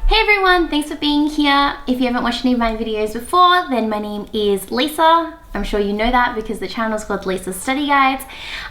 Hey everyone, thanks for being here. If you haven't watched any of my videos before, then my name is Lisa. I'm sure you know that because the channel is called Lisa's Study Guides.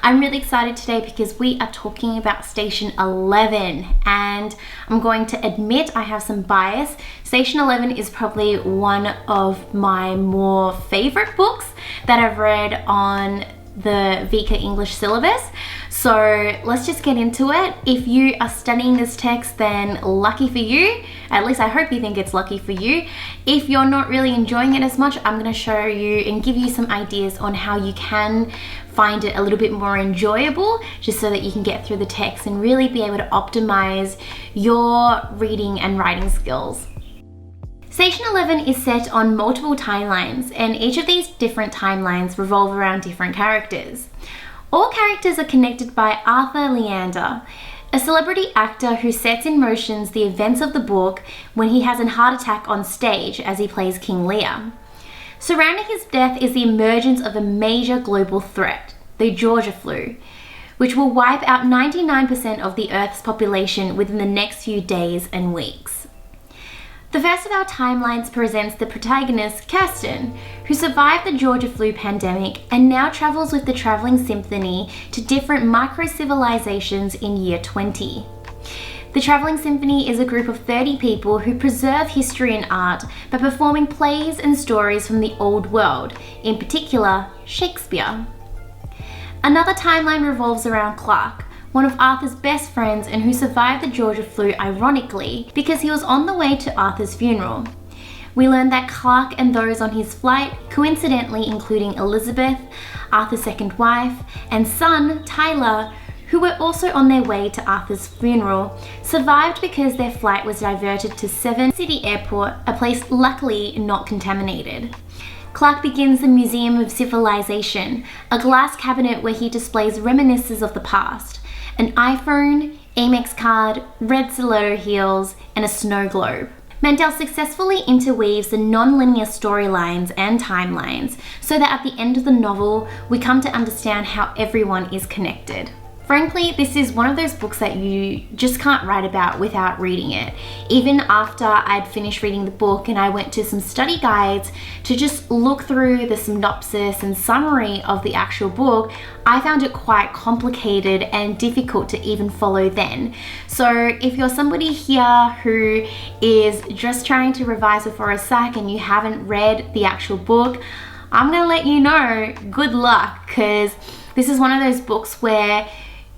I'm really excited today because we are talking about Station 11, and I'm going to admit I have some bias. Station 11 is probably one of my more favorite books that I've read on the VCAA English syllabus. So let's just get into it. If you are studying this text, then lucky for you. At least I hope you think it's lucky for you. If you're not really enjoying it as much, I'm going to show you and give you some ideas on how you can find it a little bit more enjoyable, just so that you can get through the text and really be able to optimize your reading and writing skills. Station 11 is set on multiple timelines, and each of these different timelines revolve around different characters. All characters are connected by Arthur Leander, a celebrity actor who sets in motion the events of the book when he has a heart attack on stage as he plays King Lear. Surrounding his death is the emergence of a major global threat, the Georgia flu, which will wipe out 99% of the Earth's population within the next few days and weeks. The first of our timelines presents the protagonist, Kirsten, who survived the Georgia flu pandemic and now travels with the Traveling Symphony to different micro-civilizations in year 20. The Traveling Symphony is a group of 30 people who preserve history and art by performing plays and stories from the old world, in particular, Shakespeare. Another timeline revolves around Clark, one of Arthur's best friends and who survived the Georgia flu ironically because he was on the way to Arthur's funeral. We learn that Clark and those on his flight, coincidentally including Elizabeth, Arthur's second wife, and son, Tyler, who were also on their way to Arthur's funeral, survived because their flight was diverted to Seven City Airport, a place luckily not contaminated. Clark begins the Museum of Civilization, a glass cabinet where he displays reminiscences of the past. An iPhone, Amex card, red stiletto heels, and a snow globe. Mandel successfully interweaves the non-linear storylines and timelines so that at the end of the novel, we come to understand how everyone is connected. Frankly, this is one of those books that you just can't write about without reading it. Even after I'd finished reading the book and I went to some study guides to just look through the synopsis and summary of the actual book, I found it quite complicated and difficult to even follow then. So if you're somebody here who is just trying to revise before a SAC and you haven't read the actual book, I'm gonna let you know, good luck, because this is one of those books where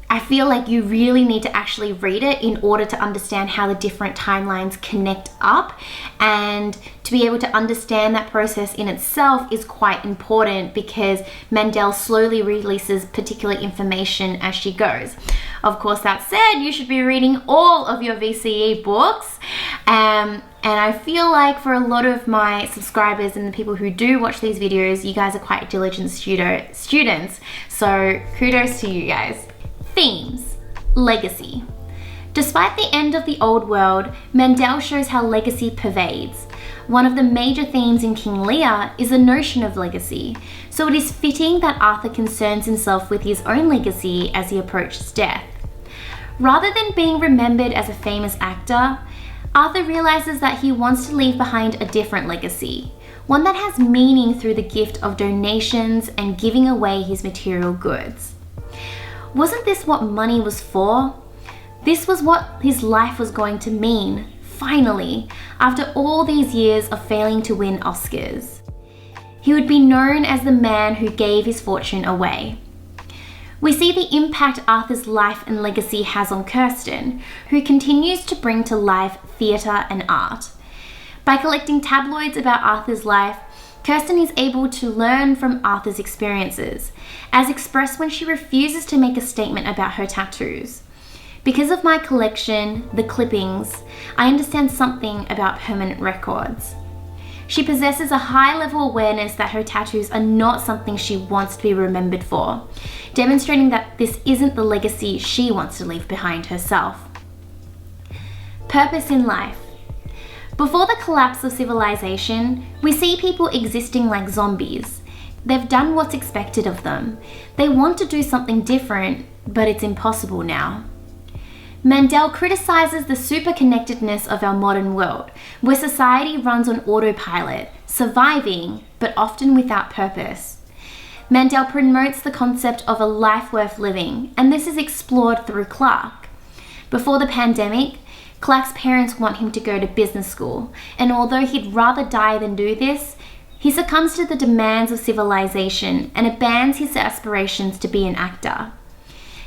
I feel like you really need to actually read it in order to understand how the different timelines connect up, and to be able to understand that process in itself is quite important because Mandel slowly releases particular information as she goes. Of course, that said, you should be reading all of your VCE books, and I feel like for a lot of my subscribers and the people who do watch these videos, you guys are quite diligent students, so kudos to you guys. Themes. Legacy. Despite the end of the old world, Mandel shows how legacy pervades. One of the major themes in King Lear is the notion of legacy, so it is fitting that Arthur concerns himself with his own legacy as he approaches death. Rather than being remembered as a famous actor, Arthur realizes that he wants to leave behind a different legacy, one that has meaning through the gift of donations and giving away his material goods. Wasn't this what money was for? This was what his life was going to mean, finally, after all these years of failing to win Oscars. He would be known as the man who gave his fortune away. We see the impact Arthur's life and legacy has on Kirsten, who continues to bring to life theatre and art. By collecting tabloids about Arthur's life, Kirsten is able to learn from Arthur's experiences, as expressed when she refuses to make a statement about her tattoos. Because of my collection, the clippings, I understand something about permanent records. She possesses a high-level awareness that her tattoos are not something she wants to be remembered for, demonstrating that this isn't the legacy she wants to leave behind herself. Purpose in life. Before the collapse of civilization, we see people existing like zombies. They've done what's expected of them. They want to do something different, but it's impossible now. Mandel criticizes the superconnectedness of our modern world, where society runs on autopilot, surviving, but often without purpose. Mandel promotes the concept of a life worth living, and this is explored through Clark. Before the pandemic, Clark's parents want him to go to business school, and although he'd rather die than do this, he succumbs to the demands of civilization and abandons his aspirations to be an actor.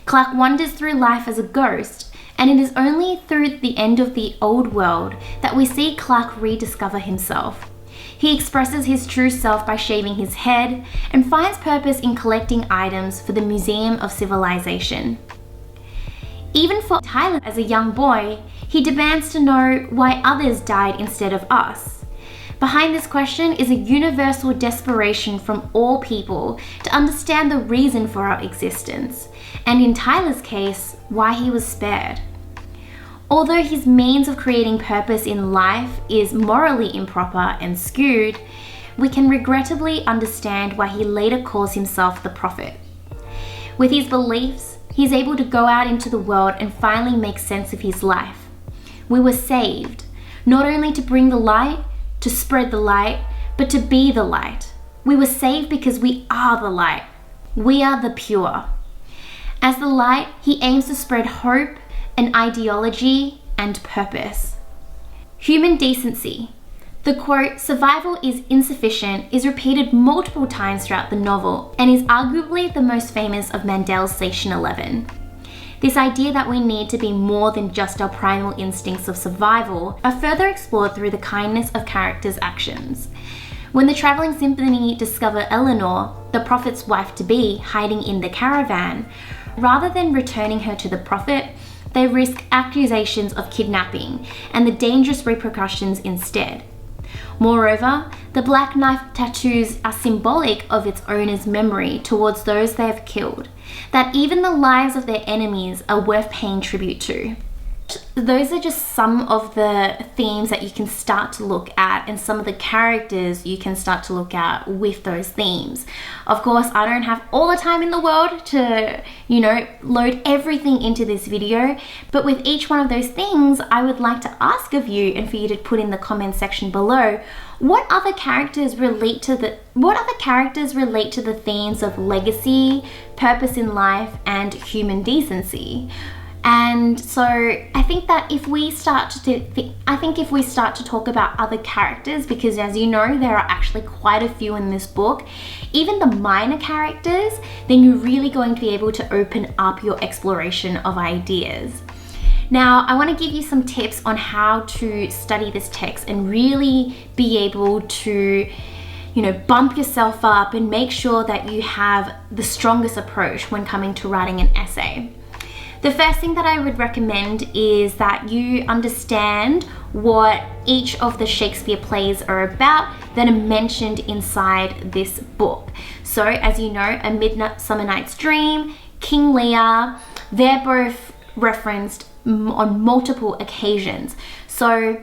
Clark wanders through life as a ghost, and it is only through the end of the old world that we see Clark rediscover himself. He expresses his true self by shaving his head and finds purpose in collecting items for the Museum of Civilization. Even for Tyler as a young boy, he demands to know why others died instead of us. Behind this question is a universal desperation from all people to understand the reason for our existence, and in Tyler's case, why he was spared. Although his means of creating purpose in life is morally improper and skewed, we can regrettably understand why he later calls himself the prophet. With his beliefs, he's able to go out into the world and finally make sense of his life. We were saved, not only to bring the light, to spread the light, but to be the light. We were saved because we are the light. We are the pure. As the light, he aims to spread hope, an ideology, and purpose. Human decency. The quote, "survival is insufficient," is repeated multiple times throughout the novel and is arguably the most famous of Mandel's Station 11. This idea that we need to be more than just our primal instincts of survival are further explored through the kindness of characters' actions. When the traveling symphony discover Eleanor, the prophet's wife-to-be, hiding in the caravan, rather than returning her to the prophet, they risk accusations of kidnapping and the dangerous repercussions instead. Moreover, the black knife tattoos are symbolic of its owner's memory towards those they have killed, that even the lives of their enemies are worth paying tribute to. Those are just some of the themes that you can start to look at, and some of the characters you can start to look at with those themes. Of course, I don't have all the time in the world to, load everything into this video, but with each one of those things, I would like to ask of you and for you to put in the comment section below, what other characters relate to the themes of legacy, purpose in life, and human decency? And so I think that if we start to talk about other characters, because as you know, there are actually quite a few in this book, even the minor characters, then you're really going to be able to open up your exploration of ideas. Now, I want to give you some tips on how to study this text and really be able to bump yourself up and make sure that you have the strongest approach when coming to writing an essay. The first thing that I would recommend is that you understand what each of the Shakespeare plays are about that are mentioned inside this book. So, as you know, A Midsummer Night's Dream, King Lear, they're both referenced on multiple occasions. So,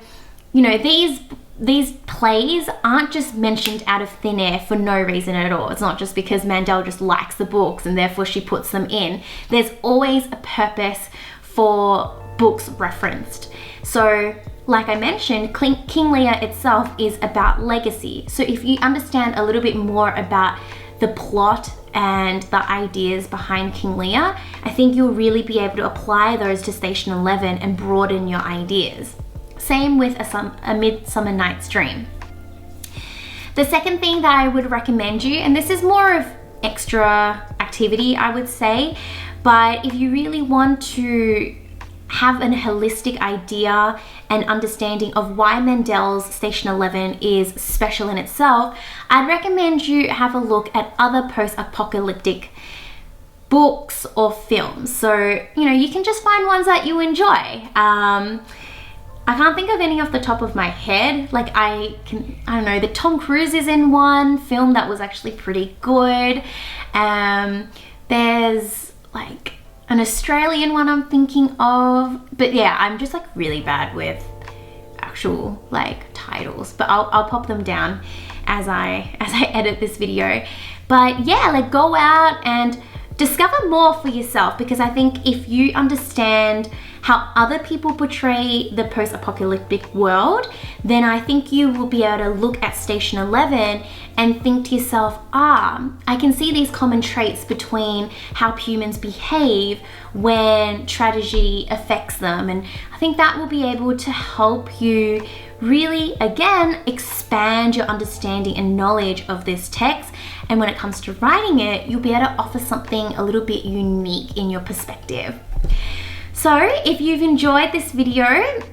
these plays aren't just mentioned out of thin air for no reason at all. It's not just because Mandel just likes the books and therefore she puts them in. There's always a purpose for books referenced. So, like I mentioned, King Lear itself is about legacy. So if you understand a little bit more about the plot and the ideas behind King Lear, I think you'll really be able to apply those to Station 11 and broaden your ideas. Same with A Midsummer Night's Dream. The second thing that I would recommend you, and this is more of extra activity, I would say, but if you really want to have a holistic idea and understanding of why Mandel's Station 11 is special in itself, I'd recommend you have a look at other post-apocalyptic books or films. So, you can just find ones that you enjoy. I can't think of any off the top of my head. I don't know, the Tom Cruise is in one film that was actually pretty good. There's an Australian one I'm thinking of. But yeah, I'm just really bad with actual titles. But I'll pop them down as I edit this video. But yeah, go out and discover more for yourself, because I think if you understand how other people portray the post-apocalyptic world, then I think you will be able to look at station 11 and think to yourself, I can see these common traits between how humans behave when tragedy affects them. And I think that will be able to help you really, again, expand your understanding and knowledge of this text. And when it comes to writing it, you'll be able to offer something a little bit unique in your perspective. So if you've enjoyed this video,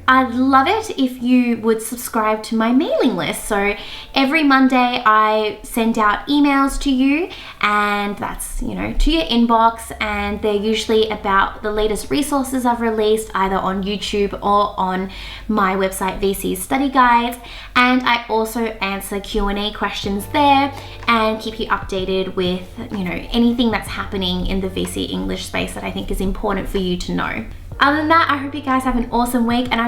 I'd love it if you would subscribe to my mailing list. So every Monday I send out emails to you, and that's, to your inbox, and they're usually about the latest resources I've released either on YouTube or on my website VC Study Guides. And I also answer Q&A questions there and keep you updated with anything that's happening in the VC English space that I think is important for you to know. Other than that, I hope you guys have an awesome week, and